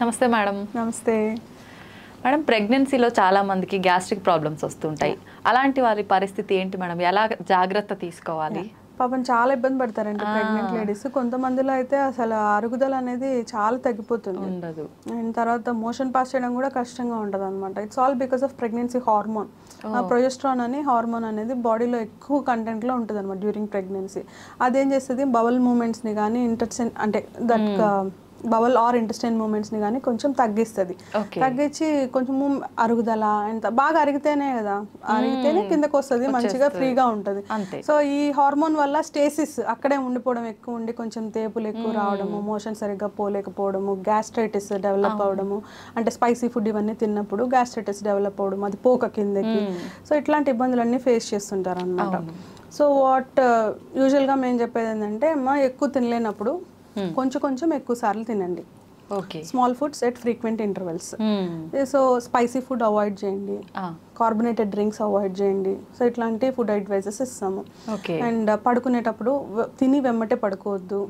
నమస్తే మేడం. నమస్తే మేడం, ప్రెగ్నెన్సీలో చాలా మందికి గ్యాస్ట్రిక్ ప్రాబ్లమ్స్ వస్తుంటాయి. అలాంటి వారి పరిస్థితి ఏంటి మేడం? ఎలా జాగ్రత్త తీసుకోవాలి? పాపం చాలా ఇబ్బంది పడతారండి ప్రెగ్నెంట్ లేడీస్. కొంతమందిలో అయితే అసలు అరుగుదల అనేది చాలా తగ్గిపోతుంది, ఉండదు. అండ్ తర్వాత మోషన్ పాస్ చేయడం కూడా కష్టంగా ఉంటుంది అనమాట. It's all because of pregnancy hormone. Progesterone అని హార్మోన్ అనేది బాడీలో ఎక్కువ కంటెంట్లో ఉంటుంది అనమాట డ్యూరింగ్ ప్రెగ్నెన్సీ. అదేం చేస్తుంది, బవల్ మూమెంట్స్ని కానీ ఇంటెస్టైన్ అంటే దట్ బవల్ ఆర్ ఇంటెస్టైన్ మూమెంట్స్ని కానీ కొంచెం తగ్గిస్తుంది. తగ్గించి కొంచెం అరుగుదల అంత బాగా అరిగితేనే కదా, అరిగితేనే కిందకు వస్తుంది, మంచిగా ఫ్రీగా ఉంటుంది. సో ఈ హార్మోన్ వల్ల స్టేసిస్ అక్కడే ఉండిపోవడం ఎక్కువ ఉండి కొంచెం తేపులు ఎక్కువ రావడము, మోషన్ సరిగ్గా పోలేకపోవడము, గ్యాస్ట్రైటిస్ డెవలప్ అవడము, అంటే స్పైసీ ఫుడ్ ఇవన్నీ తిన్నప్పుడు గ్యాస్ట్రైటిస్ డెవలప్ అవడం, అది పోక కిందకి. సో ఇట్లాంటి ఇబ్బందులన్నీ ఫేస్ చేస్తుంటారు అనమాట. సో వాట్ యూజువల్గా మేము చెప్పేది ఏంటంటే, అమ్మ ఎక్కువ తినలేనప్పుడు కొంచెం కొంచెం ఎక్కువ సార్లు తినండి. Small foods at frequent intervals. So spicy food avoid చేయండి, కార్బొనేటెడ్ డ్రింక్స్ అవాయిడ్ చేయండి. సో ఇట్లాంటి ఫుడ్ అడ్వైజెస్ ఇస్తాము. అండ్ పడుకునేటప్పుడు తిని వెమ్మటే పడుకోవద్దు.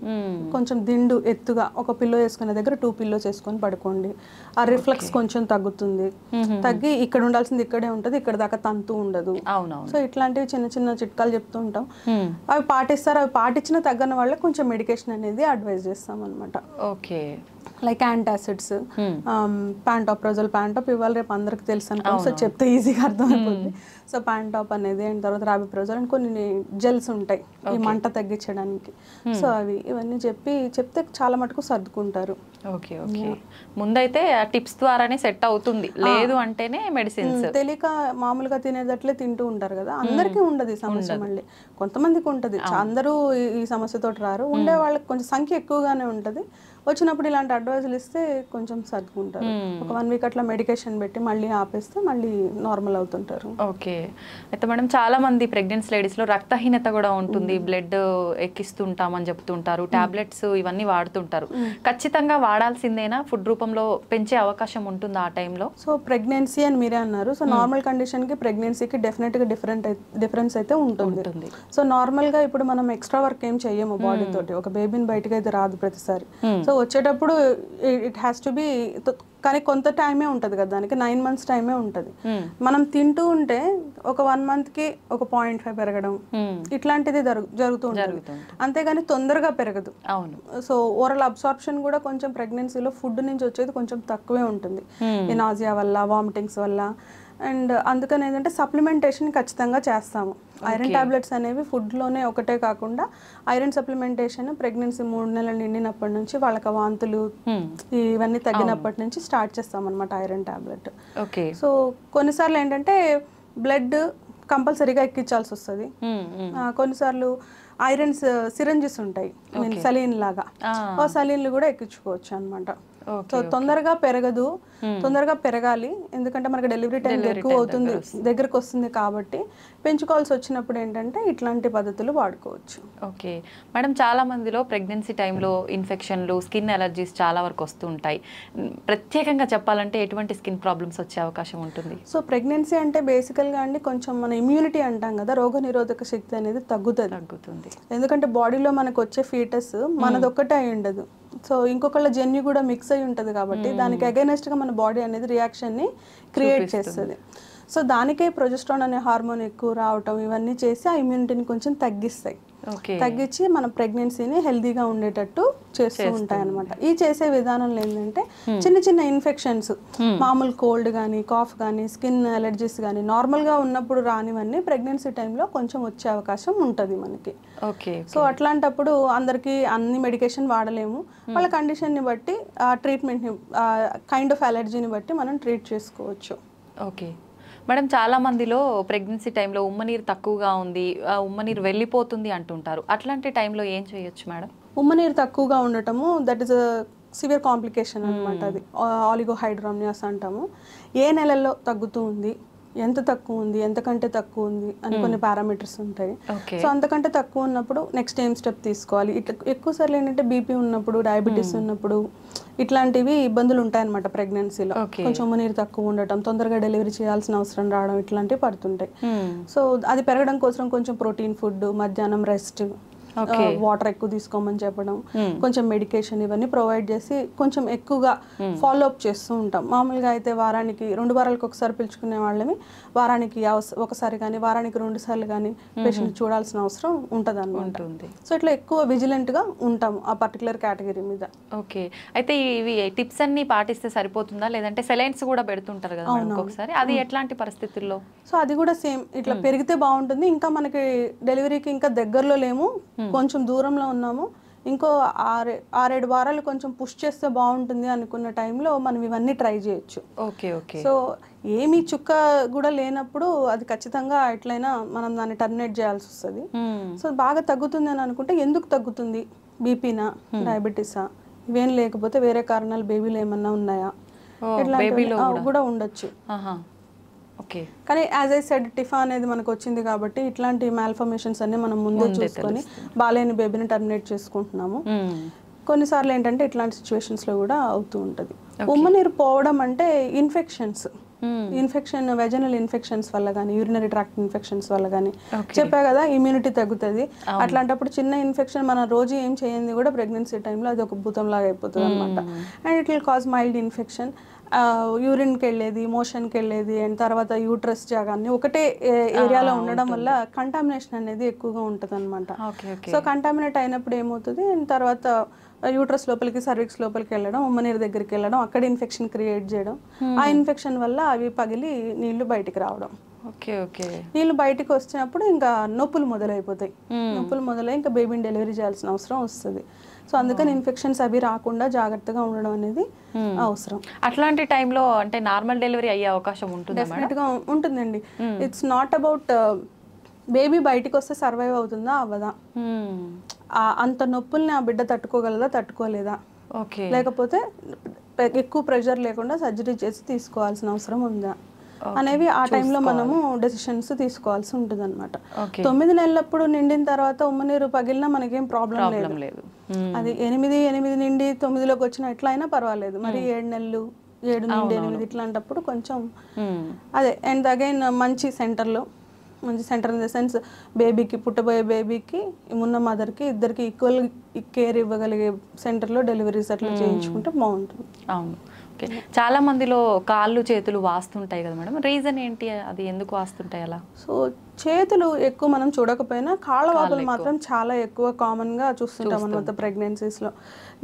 కొంచెం దిండు ఎత్తుగా ఒక పిల్లో వేసుకునే దగ్గర 2 పిల్లోస్ వేసుకొని పడుకోండి. ఆ రిఫ్లెక్స్ కొంచెం తగ్గుతుంది. తగ్గి ఇక్కడ ఉండాల్సింది ఇక్కడే ఉంటుంది, ఇక్కడ దాకా తంతు ఉండదు. సో ఇట్లాంటివి చిన్న చిన్న చిట్కాలు చెప్తూ ఉంటాం. అవి పాటిస్తారు. అవి పాటించిన తగ్గని వాళ్ళకి కొంచెం మెడికేషన్ అనేది అడ్వైజ్ చేస్తాం అనమాట. Like antacids, ప్యాంటాప్రోజల్. ప్యాంటాప్ ఇవాళ రేపు అందరికి తెలుసు అనుకోండి, సో చెప్తే ఈజీగా అర్థమైపోతుంది. సో ప్యాంటాప్ అనేది, అండ్ తర్వాత రాబిప్రోజల్ అండ్ కొన్ని జెల్స్ ఉంటాయి ఈ మంట తగ్గించడానికి. సో అవి ఇవన్నీ చెప్తే చాలా మటుకు సర్దుకుంటారు. ముందైతే టిప్స్ ద్వారానే సెట్ అవుతుంది, లేదు అంటేనే మెడిసిన్స్. తెలియక మామూలుగా తినేదట్లే తింటూ ఉంటారు కదా, అందరికీ ఉండదు ఈ సమస్య. మళ్ళీ కొంతమందికి ఉంటుంది, అందరూ ఈ సమస్యతో రారు. ఉండే వాళ్ళకి కొంచెం సంఖ్య ఎక్కువగానే ఉంటుంది. వచ్చినప్పుడు ఇలాంటి అడ్వైజులు ఇస్తే కొంచెం సర్దుకుంటారు. ఒక 1 వీక్ అట్లా మెడికేషన్ పెట్టి మళ్ళీ ఆపేస్తే మళ్ళీ నార్మల్ అవుతుంటారు. అయితే మేడం, చాలా మంది ప్రెగ్నెన్సీ లేడీస్ లో రక్తహీనత కూడా ఉంటుంది, బ్లడ్ ఎక్కిస్తుంటామని చెప్తుంటారు, టాబ్లెట్స్ ఇవన్నీ వాడుతుంటారు. ఖచ్చితంగా వాడాల్సిందేనా? ఫుడ్ రూపంలో పెంచే అవకాశం ఉంటుంది ఆ టైంలో? సో ప్రెగ్నెన్సీ అని మీరే అన్నారు. సో నార్మల్ కండిషన్ కి ప్రెగ్నెన్సీకి డెఫినెట్ గా డిఫరెన్స్ అయితే ఉంటుంది. సో నార్మల్ గా ఇప్పుడు మనం ఎక్స్ట్రా వర్క్ ఏం చెయ్యము బాడీ తోటి, ఒక బేబీని బయటకు అయితే రాదు ప్రతిసారి. సో వచ్చేటప్పుడు ఇట్ హ్యాస్ టు బి, కానీ కొంత టైమే ఉంటుంది కదా దానికి, 9 months టైమే ఉంటుంది. మనం తింటూ ఉంటే ఒక 1 month కి ఒక 0.5 పెరగడం ఇట్లాంటిది జరుగుతూ ఉంటుంది, అంతేగాని తొందరగా పెరగదు. సో ఓరల్ అబ్సార్ప్షన్ కూడా కొంచెం ప్రెగ్నెన్సీలో ఫుడ్ నుంచి వచ్చేది కొంచెం తక్కువే ఉంటుంది, ఈ నాజియా వల్ల, వామిటింగ్స్ వల్ల. అండ్ అందుకని ఏంటంటే సప్లిమెంటేషన్ ఖచ్చితంగా చేస్తాము. ఐరన్ టాబ్లెట్స్ అనేవి ఫుడ్లోనే ఒకటే కాకుండా ఐరన్ సప్లిమెంటేషన్ ప్రెగ్నెన్సీ 3 నెలలు నిండినప్పటి నుంచి వాళ్ళకి వాంతులు ఇవన్నీ తగ్గినప్పటి నుంచి స్టార్ట్ చేస్తాం అనమాట ఐరన్ టాబ్లెట్. సో కొన్నిసార్లు ఏంటంటే బ్లడ్ కంపల్సరీగా ఎక్కించాల్సి వస్తుంది. కొన్నిసార్లు ఐరన్స్ సిరంజెస్ ఉంటాయి, సలీన్ లాగా, సలీన్లు కూడా ఎక్కించుకోవచ్చు అనమాట. సో తొందరగా పెరగదు, తొందరగా పెరగాలి, ఎందుకంటే మనకి డెలివరీ టైం ఎక్కువ అవుతుంది, దగ్గరకు వస్తుంది కాబట్టి పెంచుకోవాల్సి వచ్చినప్పుడు ఏంటంటే ఇట్లాంటి పద్ధతులు వాడుకోవచ్చు. మేడం, చాలా మందిలో ప్రెగ్నెన్సీ టైంలో ఇన్ఫెక్షన్లు, స్కిన్ అలర్జీస్ చాలా వరకు వస్తూ ఉంటాయి. ప్రత్యేకంగా చెప్పాలంటే ఎటువంటి స్కిన్ ప్రాబ్లమ్స్ వచ్చే అవకాశం ఉంటుంది? సో ప్రెగ్నెన్సీ అంటే బేసికల్గా అండి కొంచెం మన ఇమ్యూనిటీ అంటాం కదా, రోగ నిరోధక శక్తి అనేది తగ్గుతుంది. ఎందుకంటే బాడీలో మనకు వచ్చే ఫీటస్ మనదొక్కటే అయి ఉండదు, సో ఇంకొకళ్ళ జన్యు కూడా మిక్స్ అయి ఉంటుంది కాబట్టి దానికి అగైనెస్ట్గా మన బాడీ అనేది రియాక్షన్ని క్రియేట్ చేస్తుంది. సో దానికే ప్రొజెస్ట్రాన్ అనే హార్మోన్ ఎక్కువ రావటం ఇవన్నీ చేసి ఆ ఇమ్యూనిటీని కొంచెం తగ్గిస్తాయి, తగ్గించి మన ప్రెగ్నెన్సీని హెల్దీగా ఉండేటట్టు చేస్తూ ఉంటాయి అనమాట. ఈ చేసే విధానంలో ఏంటంటే చిన్న చిన్న ఇన్ఫెక్షన్స్, మామూలు కోల్డ్ కానీ, కాఫ్ కానీ, స్కిన్ అలర్జీస్ కానీ నార్మల్గా ఉన్నప్పుడు రానివన్నీ ప్రెగ్నెన్సీ టైంలో కొంచెం వచ్చే అవకాశం ఉంటుంది మనకి. సో అట్లాంటప్పుడు అందరికీ అన్ని మెడికేషన్ వాడలేము, వాళ్ళ కండిషన్ని బట్టి ఆ ట్రీట్మెంట్ని, కైండ్ ఆఫ్ అలర్జీని బట్టి మనం ట్రీట్ చేసుకోవచ్చు. మేడం, చాలా మందిలో ప్రెగ్నెన్సీ టైంలో ఉమ్మనీరు తక్కువగా ఉంది, ఉమ్మనీరు వెళ్ళిపోతుంది అంటుంటారు. అట్లాంటి టైంలో ఏం చేయొచ్చు మేడం? ఉమ్మనీరు తక్కువగా ఉండటము దట్ ఈస్ సివియర్ కాంప్లికేషన్ అనమాట. అది ఆలిగోహైడ్రామియాస్ అంటాము. ఏ నెలల్లో తగ్గుతూ ఉంది, ఎంత తక్కువ ఉంది, ఎంతకంటే తక్కువ ఉంది అని కొన్ని పారామీటర్స్ ఉంటాయి. సో అంతకంటే తక్కువ ఉన్నప్పుడు నెక్స్ట్ ఏం స్టెప్ తీసుకోవాలి. ఇట్లా ఎక్కువసార్లు ఏంటంటే బీపీ ఉన్నప్పుడు, డయాబెటీస్ ఉన్నప్పుడు ఇట్లాంటివి ఇబ్బందులు ఉంటాయన్నమాట ప్రెగ్నెన్సీలో. కొంచెం ఉమ్మనీరు తక్కువ ఉండటం, తొందరగా డెలివరీ చేయాల్సిన అవసరం రావడం, ఇట్లాంటివి పడుతుంటాయి. సో అది పెరగడం కోసం కొంచెం ప్రోటీన్ ఫుడ్, మధ్యాహ్నం రెస్ట్, వాటర్ ఎక్కువ తీసుకోమని చెప్పడం, కొంచెం మెడికేషన్ ఇవన్నీ ప్రొవైడ్ చేసి కొంచెం ఎక్కువగా ఫాలో అప్ చేస్తూ ఉంటాం. మామూలుగా అయితే వారానికి 2 వారాలకు ఒకసారి పిలుచుకునే వాళ్ళని వారానికి ఒకసారి కానీ వారానికి 2 సార్లు కానీ పేషెంట్ చూడాల్సిన అవసరం ఉంటుంది అనమాట. సో ఇట్లా ఎక్కువ విజిలెంట్ గా ఉంటాం ఆ పర్టికులర్ కేటగిరీ మీద. ఓకే, అయితే ఇవి టిప్స్ అన్ని పాటిస్తే సరిపోతుందా, లేదంటే సెలైన్స్ కూడా పెడుతుంటారు కదా ఒకసారి, అది ఎట్లాంటి పరిస్థితుల్లో? సో అది కూడా సేమ్, ఇట్లా పెరిగితే బాగుంటుంది. ఇంకా మనకి డెలివరీకి ఇంకా దగ్గరలో లేము, కొంచెం దూరంలో ఉన్నాము, ఇంకో 6-7 వారాలు కొంచెం పుష్ చేస్తే బాగుంటుంది అనుకున్న టైంలో మనం ఇవన్నీ ట్రై చేయొచ్చు. Okay okay. సో ఏమీ చుక్క కూడా లేనప్పుడు అది ఖచ్చితంగా ఎట్లయినా మనం దాన్ని టర్మినేట్ చేయాల్సి వస్తుంది. సో బాగా తగ్గుతుంది అని అనుకుంటే ఎందుకు తగ్గుతుంది, బీపీనా, డయాబెటీసా, ఇవేం లేకపోతే వేరే కారణాలు బేబీలో ఏమన్నా ఉన్నాయా, ఇట్లా కూడా ఉండొచ్చు. కానీ యాజ్ ఐ సెడ్ టిఫా అనేది మనకు వచ్చింది కాబట్టి ఇట్లాంటి మాల్ఫర్మేషన్స్ అన్ని మనం ముందే చూసుకొని బాలేని బేబీని టర్మినేట్ చేసుకుంటున్నాము. కొన్నిసార్లు ఏంటంటే ఇట్లాంటి సిచ్యువేషన్స్ లో కూడా అవుతూ ఉంటది. ఉమ్మనీరు పోవడం అంటే ఇన్ఫెక్షన్ వెజనల్ ఇన్ఫెక్షన్స్ వల్ల కానీ యూరినరీ ట్రాక్ట్ ఇన్ఫెక్షన్స్ వల్ల కానీ, చెప్పా కదా ఇమ్యూనిటీ తగ్గుతుంది. అట్లాంటప్పుడు చిన్న ఇన్ఫెక్షన్ మనం రోజు ఏం చేయండి కూడా ప్రెగ్నెన్సీ టైంలో అది ఒక భూతం లాగా అయిపోతుంది అనమాట. And it will cause mild infection. యూరిన్కి వెళ్ళేది, మోషన్కి వెళ్ళేది, అండ్ తర్వాత యూట్రస్ జాగా అన్ని ఒకటే ఏరియాలో ఉండడం వల్ల కంటామినేషన్ అనేది ఎక్కువగా ఉంటుంది అనమాట. సో కంటామినేట్ అయినప్పుడు ఏమవుతుంది, అండ్ తర్వాత యూట్రస్ లోపలికి సర్విక్స్ లోపలికి వెళ్ళడం, ఉమ్మనీరు దగ్గరికి వెళ్ళడం, అక్కడ ఇన్ఫెక్షన్ క్రియేట్ చేయడం, ఆ ఇన్ఫెక్షన్ వల్ల అవి పగిలి నీళ్లు బయటికి రావడం. నీళ్లు బయటికి వచ్చినప్పుడు ఇంకా నొప్పులు మొదలైపోతాయి. నొప్పులు మొదలై ఇంకా బేబీని డెలివరీ చేయాల్సిన అవసరం వస్తుంది. సో అందుకని ఇన్ఫెక్షన్స్ అవి రాకుండా జాగ్రత్తగా ఉండడం అనేది అవసరం. అట్లాంటి టైంలో అంటే నార్మల్ డెలివరీ అయ్యే అవకాశం ఉంటుంది? డెఫినెట్ గా ఉంటుందండి. ఇట్స్ నాట్ అబౌట్ బేబీ బయటికి వస్తే సర్వైవ్ అవుతుందా అవ్వదా, అంత నొప్పుల్ని ఆ బిడ్డ తట్టుకోగలదా తట్టుకోలేదా, లేకపోతే ఎక్కువ ప్రెషర్ లేకుండా సర్జరీ చేసి తీసుకోవాల్సిన అవసరం ఉందా అనేవి ఆ టైంలో మనము డెసిషన్స్ తీసుకోవాల్సి ఉంటుంది అనమాట. 9 నెలలప్పుడు నిండిన తర్వాత ఉమ్మనీరు పగిలినా మనకేం ప్రాబ్లం లేదు. అది 8 నిండి 9లోకి వచ్చినా ఎట్లా అయినా పర్వాలేదు. మరి 7 నెలలు 7 నుండి 8 ఇట్లాంటప్పుడు కొంచెం అదే. అండ్ అగైన్ మంచి సెంటర్ ఇన్ ద సెన్స్ బేబీకి, పుట్టబోయే బేబీకి, ఉన్న మదర్కి, ఇద్దరికి ఈక్వల్ కేర్ ఇవ్వగలిగే సెంటర్లో డెలివరీస్ అట్లా చేయించుకుంటే బాగుంటుంది. అవును. ఓకే, చాలా మందిలో కాళ్ళు చేతులు వాస్తుంటాయి కదా మేడం, రీజన్ ఏంటి, అది ఎందుకు వాస్తుంటాయి అలా? సో చేతులు ఎక్కువ మనం చూడకపోయినా కాళ్ళ వాపులు మాత్రం చాలా ఎక్కువ కామన్గా చూస్తుంటాం అనమాట ప్రెగ్నెన్సీస్లో.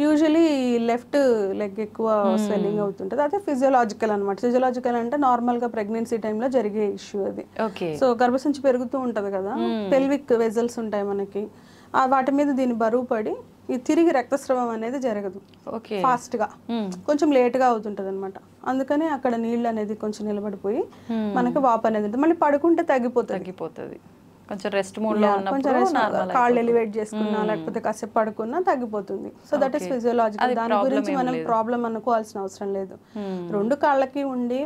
యూజువలీ లెఫ్ట్ లెగ్ ఎక్కువ స్వెల్లింగ్ అవుతుంటుంది. అదే ఫిజియోలాజికల్ అనమాట. ఫిజియోలాజికల్ అంటే నార్మల్గా ప్రెగ్నెన్సీ టైంలో జరిగే ఇష్యూ అది. సో గర్భసంచి పెరుగుతూ ఉంటుంది కదా, పెల్విక్ వెజల్స్ ఉంటాయి మనకి, వాటి మీద దీని బరువు పడి ఈ తిరిగి రక్తస్రావం అనేది జరగదు, ఫాస్ట్ గా కొంచెం లేట్ గా అవుతుంటది అనమాట. అందుకని అక్కడ నీళ్ళు అనేది కొంచెం నిలబడిపోయి మనకి వాపు అనేది ఉంటుంది. మళ్ళీ పడుకుంటే తగ్గిపోతుంది. కొంచెం రెస్ట్ మోడ్ లో ఉన్నప్పుడు కాళ్ళు ఎలివేట్ చేసుకున్నా లేకపోతే కాసేపు పడుకున్నా తగ్గిపోతుంది. So that is physiological. దాని గురించి మనం ప్రాబ్లం అనుకోవాల్సిన అవసరం లేదు. 2 కాళ్ళకి ఉండి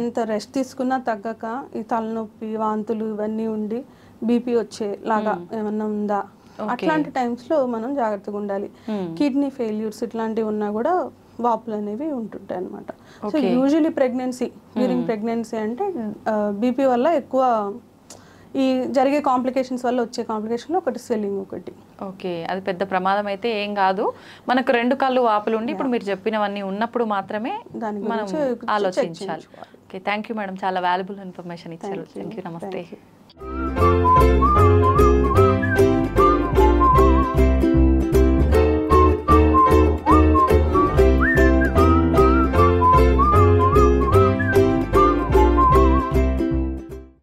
ఎంత రెస్ట్ తీసుకున్నా తగ్గక ఈ తలనొప్పి, వాంతులు ఇవన్నీ ఉండి బీపీ వచ్చేలాగా ఏమన్నా ఉందా, అట్లాంటి టైమ్స్ లో మనం జాగ్రత్తగా ఉండాలి. కిడ్నీ ఫెయిల్యూర్స్ ఇట్లాంటివి ఉన్నా కూడా వాపులు అనేవి ఉంటుంటాయి అనమాట. సో యూజువలీ డ్యూరింగ్ ప్రెగ్నెన్సీ అంటే బీపీ వల్ల ఎక్కువ ఈ జరిగే కాంప్లికేషన్స్ వల్ల వచ్చే కాంప్లికేషన్లో ఒకటి స్వెల్లింగ్ ఒకటి. ఓకే, అది పెద్ద ప్రమాదం అయితే ఏం కాదు. మనకు 2 కాళ్ళు వాపులు ఉండి ఇప్పుడు మీరు చెప్పినవన్నీ ఉన్నప్పుడు మాత్రమే దాని మనం ఆలోచించాలి. ఓకే, థ్యాంక్ యూ మేడం, చాలా వాల్యుబుల్ ఇన్ఫర్మేషన్ ఇచ్చారు. థ్యాంక్ యూ, నమస్తే.